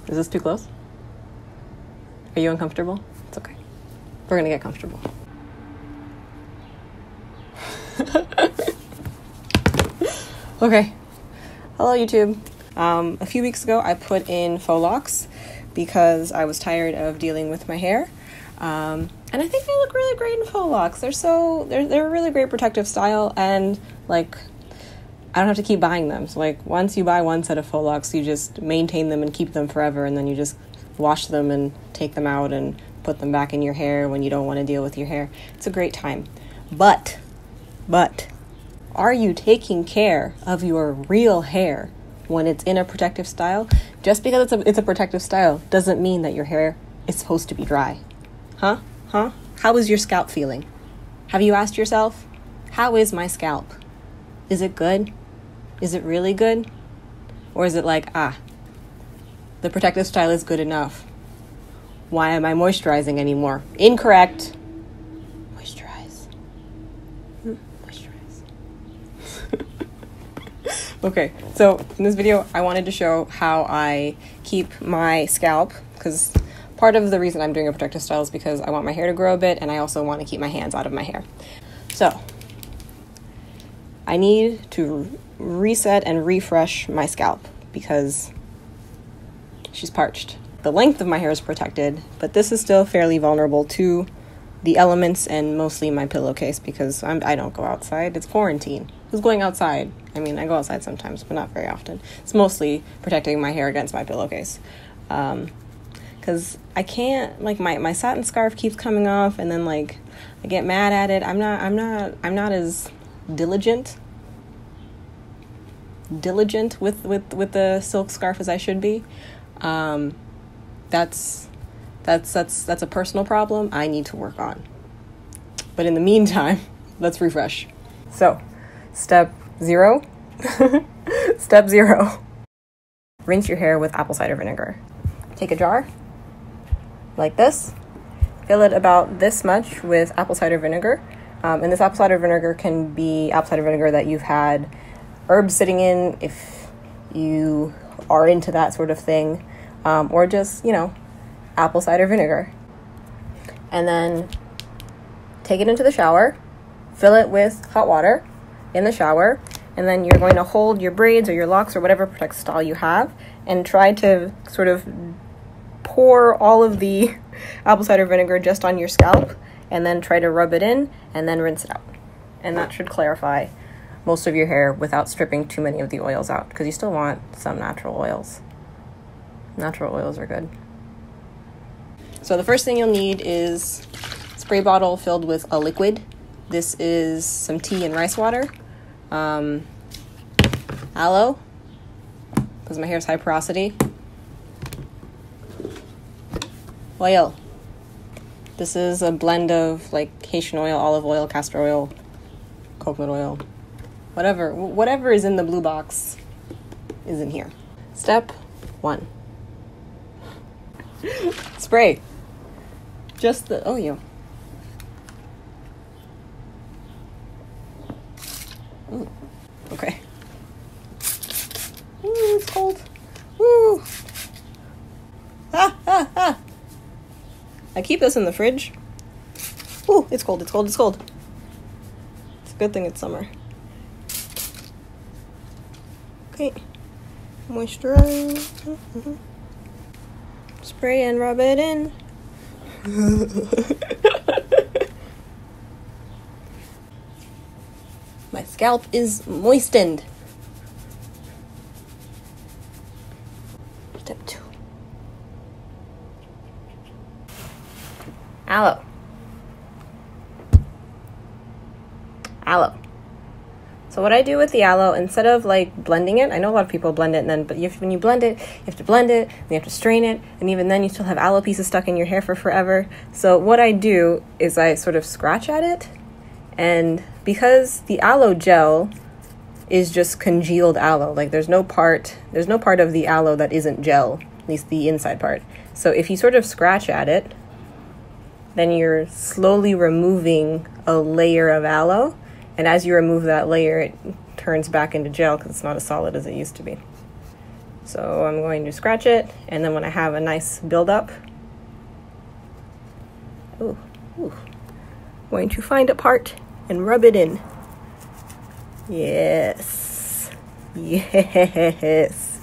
Is this too close? Are you uncomfortable? It's okay. We're gonna get comfortable. Okay. Hello, YouTube. A few weeks ago, I put in faux locks because I was tired of dealing with my hair. And I think they look really great in faux locks. They're a really great protective style, and like, I don't have to keep buying them. So like, once you buy one set of faux locks, you just maintain them and keep them forever, and then you just wash them and take them out and put them back in your hair when you don't want to deal with your hair. It's a great time. But, are you taking care of your real hair when it's in a protective style? Just because it's a protective style doesn't mean that your hair is supposed to be dry. Huh? How is your scalp feeling? Have you asked yourself, how is my scalp? Is it good? Is it really good? Or is it like, the protective style is good enough. Why am I moisturizing anymore? Incorrect. Moisturize. Moisturize. Okay, so in this video, I wanted to show how I keep my scalp, because part of the reason I'm doing a protective style is because I want my hair to grow a bit, and I also want to keep my hands out of my hair. So, I need to reset and refresh my scalp because she's parched. The length of my hair is protected, but this is still fairly vulnerable to the elements and mostly my pillowcase because I don't go outside. It's quarantine. Who's going outside? I mean, I go outside sometimes, but not very often. It's mostly protecting my hair against my pillowcase. Because I can't, like, my satin scarf keeps coming off, and then like I get mad at it. I'm not as diligent with the silk scarf as I should be. That's a personal problem I need to work on. But in the meantime, let's refresh. So, step 0. Step 0. Rinse your hair with apple cider vinegar. Take a jar like this. Fill it about this much with apple cider vinegar. And this apple cider vinegar can be apple cider vinegar that you've had herbs sitting in if you are into that sort of thing. Or just, apple cider vinegar. And then take it into the shower, fill it with hot water in the shower, and then you're going to hold your braids or your locks or whatever protective style you have and try to sort of pour all of the apple cider vinegar just on your scalp and then try to rub it in and then rinse it out. And that should clarify most of your hair without stripping too many of the oils out, because you still want some natural oils. Natural oils are good. So the first thing you'll need is a spray bottle filled with a liquid. This is some tea and rice water. Aloe, because my hair is high porosity. Oil. This is a blend of like Haitian oil, olive oil, castor oil, coconut oil. Whatever is in the blue box is in here. Step 1. Spray. Just the oil. Ooh. Okay. Ooh, it's cold. Ooh. Ah. I keep this in the fridge. Ooh, it's cold. It's a good thing it's summer. Okay. Moisturize. Spray and rub it in. My scalp is moistened. Step 2. Aloe. So what I do with the aloe, instead of like blending it, I know a lot of people blend it, but when you blend it, you have to blend it, and you have to strain it, and even then you still have aloe pieces stuck in your hair for forever. So what I do is I sort of scratch at it, and because the aloe gel is just congealed aloe, like there's no part of the aloe that isn't gel, at least the inside part. So if you sort of scratch at it, then you're slowly removing a layer of aloe. And as you remove that layer, it turns back into gel because it's not as solid as it used to be. So I'm going to scratch it, and then when I have a nice buildup, I'm going to find a part and rub it in. Yes. Yes.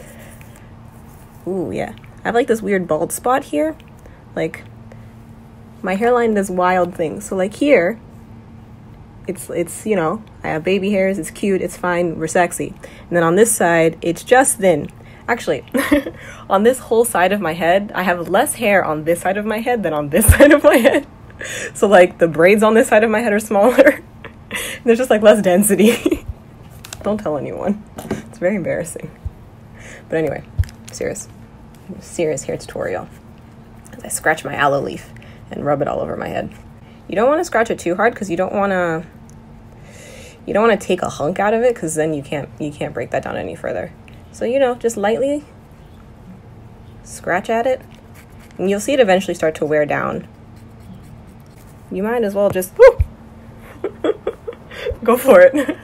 Ooh, yeah. I have like this weird bald spot here. Like, my hairline does wild things. So like here, it's you know, I have baby hairs, it's cute, it's fine, we're sexy. And then on this side, it's just thin. Actually, on this whole side of my head, I have less hair on this side of my head than on this side of my head. So like the braids on this side of my head are smaller. There's just like less density. Don't tell anyone. It's very embarrassing. But anyway, serious hair tutorial. As I scratch my aloe leaf and rub it all over my head. You don't want to scratch it too hard because you don't want to take a hunk out of it, because then you can't break that down any further. So, you know, just lightly scratch at it, and you'll see it eventually start to wear down. You might as well just go for it.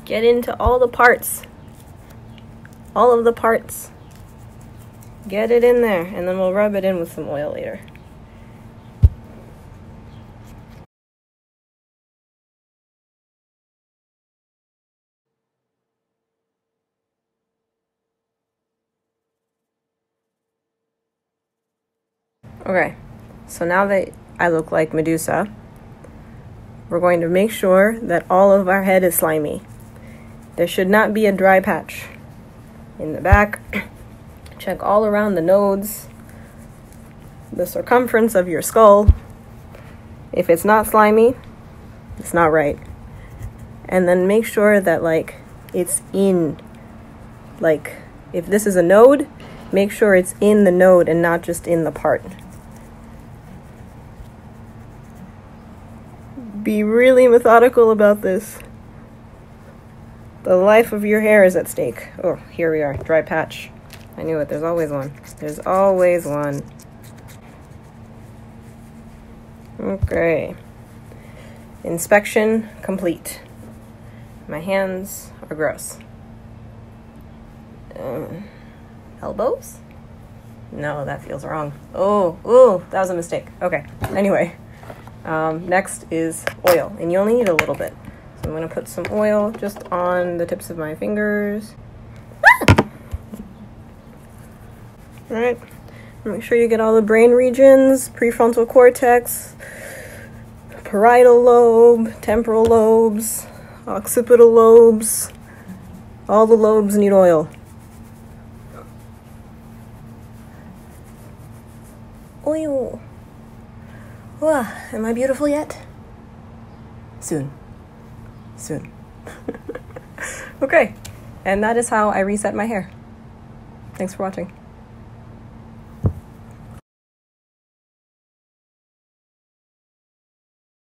Get into all the parts. All of the parts. Get it in there, and then we'll rub it in with some oil later. Okay, so now that I look like Medusa, we're going to make sure that all of our head is slimy. There should not be a dry patch. In the back, check all around the nodes, the circumference of your skull. If it's not slimy, it's not right. And then make sure that like it's in, like if this is a node, make sure it's in the node and not just in the part. Be really methodical about this. The life of your hair is at stake. Oh, here we are, dry patch. I knew it, there's always one. There's always one. Okay. Inspection complete. My hands are gross. Elbows? No, that feels wrong. Oh, that was a mistake. Okay, anyway. Next is oil, and you only need a little bit. So I'm going to put some oil just on the tips of my fingers. Alright, make sure you get all the brain regions, prefrontal cortex, parietal lobe, temporal lobes, occipital lobes. All the lobes need oil. Oil. Wow, am I beautiful yet? Soon. Okay, and that is how I reset my hair. Thanks for watching.